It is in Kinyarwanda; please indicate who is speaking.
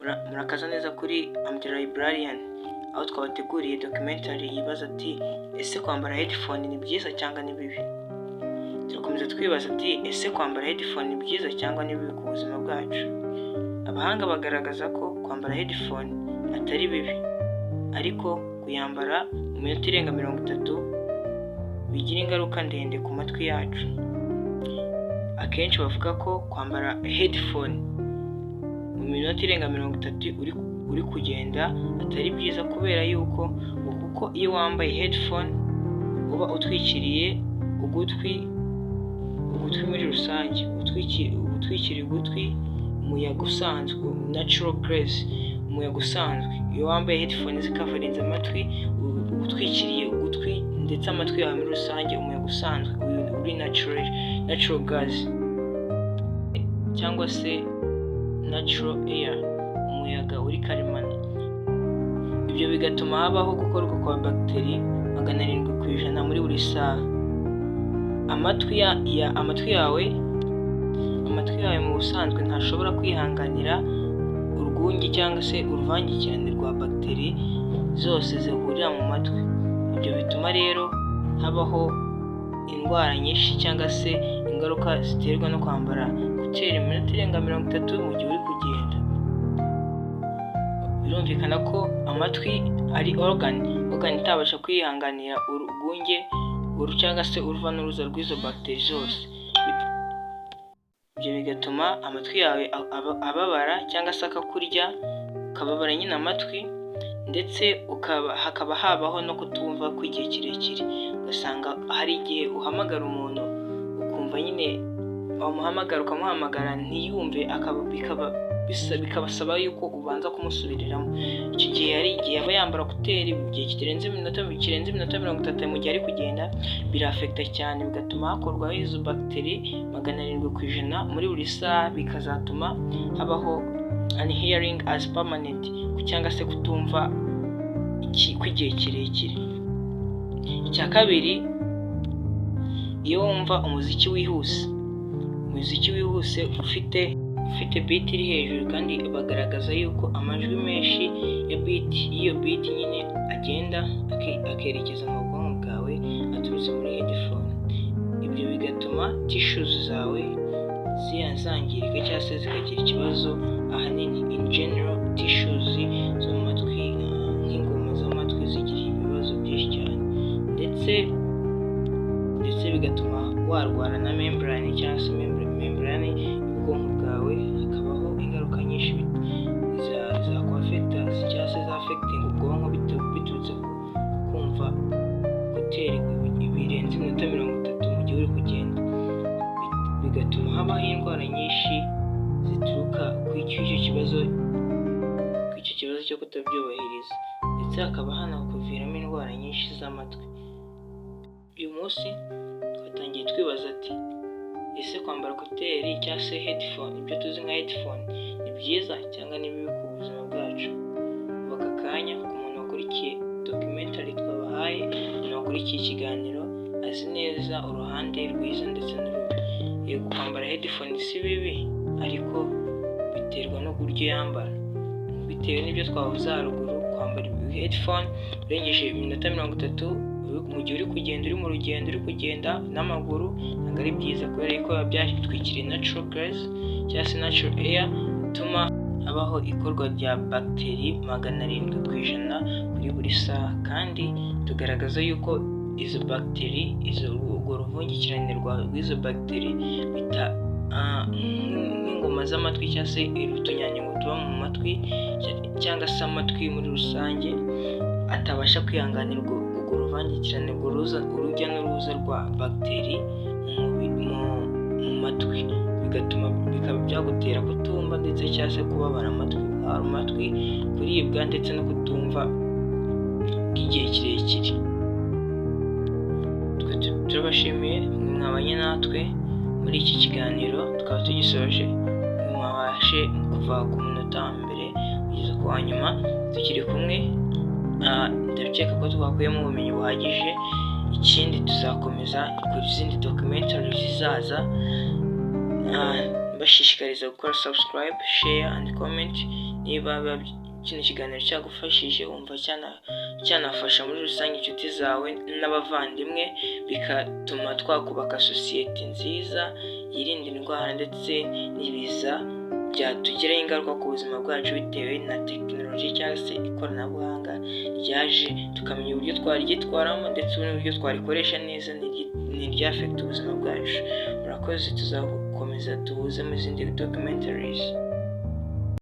Speaker 1: Murakaza neza kuri The Librarian, aho twabateguriye documentary yibaza ati ese kwambara headphone ni byiza cyangwa ni bibi. Turakomeza twibaza ati ese kwambara headphone ni byiza cyangwa ni bibi ku buzima bwacu. Abahanga bagaragaza ko kwambara headphone atari bibi, ariko kuyambara mu minota irenga 30 bigira ingaruka ndende ku matwi yacu. Akenshi bavuga ko kwambara headphone mu minota irenga 30 uri kugenda atari byiza, kubera yuko kuko iyo wambaye headphone uba utwikiriye ugutwi muri rusange, utwikiriye ugutwi umuyaga usanzwe, natural breeze, umuyaga usanzwe. Iyo wambaye headphone zikavarinze amatwi, utwikiriye ugutwi ndetse amatwi yawe muri rusange umuyaga usanzwe uri natural gas cyangwa se natural air, umuyaga uri karemano. Ibyo bigatuma habaho gukorwa kwa bagiteri 700% muri buri saha. Amatwi yawe mu busanzwe ntashobora kwihanganira urwunge cyangwa se uruvangikirane rwa bagiteri zose zihurira mu matwi. Ibyo bituma rero habaho indwara nyinshi cyangwa se ingaruka ziterwa no kwambara kuteri mu minota irenga 30 mu gihe uri kugenda. Birumvikana ko amatwi ari organ itabasha kwihanganira urwunge cyangwa se uruva n'uruza rw'izo bagiteri zose. Ibyo bigatuma amatwi yawe ababara cyangwa se akakurya, ukababara nyine amatwi, ndetse hakaba habaho no kutumva kw'igihe kirekire. Ugasanga hari igihe uhamagara umuntu ukumva nyine wamuhamagara ukamuhamagara ntiyumve, bikabasaba yuko ubanza kumusubiriramo. Icyo gihe hari igihe aba yambara kuteri mu gihe kirenze iminota 30 mu gihe ari kugenda, birafekta cyane, bigatuma hakorwaho izo bagiteri 700% muri buri saha, bikazatuma habaho unhearing as permanent, cyangwa se kutumva kw'igihe kirekire. Icya kabiri, iyo wumva umuziki wihuse ufite beat iri hejuru, kandi bagaragaza yuko amajwi menshi ya iyo beat nyine agenda akerekeza mu bwonko bwawe aturutse muri headphone. Ibyo bigatuma tissues zawe zangirika cyangwa se zikagira ikibazo. Ahanini in general tissues zo mu matwi nk'ingoma z'amatwi zigira ibibazo byinshi cyane, ndetse bigatuma warwara na membrane cyangwa se membrane y'ubwonko bwawe, hakabaho ingaruka nyinshi zakwafekta cyangwa se zafecting ubwonko biturutse kumva kuteri birenze iminota 30 mu gihe uri kugenda. Bigatuma habaho indwara nyinshi zituruka kuri icyo kibazo cyo kutabyubahiriza, ndetse hakaba hanakuviramo indwara nyinshi z'amatwi. Uyu munsi twatangiye twibaza ati ese kwambara kuteri cyangwa se headphone, ibyo tuzi nka headphone, ni byiza cyangwa ni bibi ku buzima bwacu? Aka kanya ku muntu wakurikiye documentary twabahaye, umuntu wakurikiye ikiganiro azi neza uruhande rwiza ndetse n'urubi. Yego, kwambara headphone si bibi, ariko biterwa n'uburyo yambara. Bitewe n'ibyo twavuze haruguru, kwambara headphone urengeje iminota 30 mu gihe uri kugenda, uri mu rugendo, uri kugenda n'amaguru, ntabwo ari byiza, kubera ko byatwikiriye natural gas cyangwa se natural air, bituma habaho ikorwa rya bagiteri 700% kuri buri saha. Kandi tugaragaza yuko izo bagiteri, urwo ruvungikirane rw'izo bagiteri bita nk'ingoma z'amatwi cyangwa se utunyangingo tuba mu matwi cyangwa se amatwi muri rusange, atabasha kwihanganira urwo ruvangikirane urujya n'uruza rwa bagiteri mu matwi, bikaba byagutera kutumva ndetse cyangwa se kubabara amatwi, kuribwa ndetse no kutumva bw'igihe kirekire. Turabashimiye mwabanye natwe muri iki kiganiro, tukaba tugisoje. Mwabashe kuva ku munota wa mbere kugeza ku wa nyuma tukiri kumwe. Ndakeka ko twakuyemo ubumenyi buhagije. Ikindi tuzakomeza ku zindi documentary zizaza. Bashishikariza gukora subscribe, share and comment niba kino kiganiro cyagufashije wumva cyanafasha muri rusange inshuti zawe n'abavandimwe, bigatuma twakubaka sosiyete nziza yirinda indwara ndetse n'ibiza byatugiraho ingaruka ku buzima bwacu bitewe na tekinoloji cyangwa se ikoranabuhanga ryaje, tukamenya uburyo twaryitwaramo ndetse n'uburyo twarikoresha neza ntiryafekite ubuzima bwacu. Murakoze, tuzakomeza duhuze mu zindi documentaries.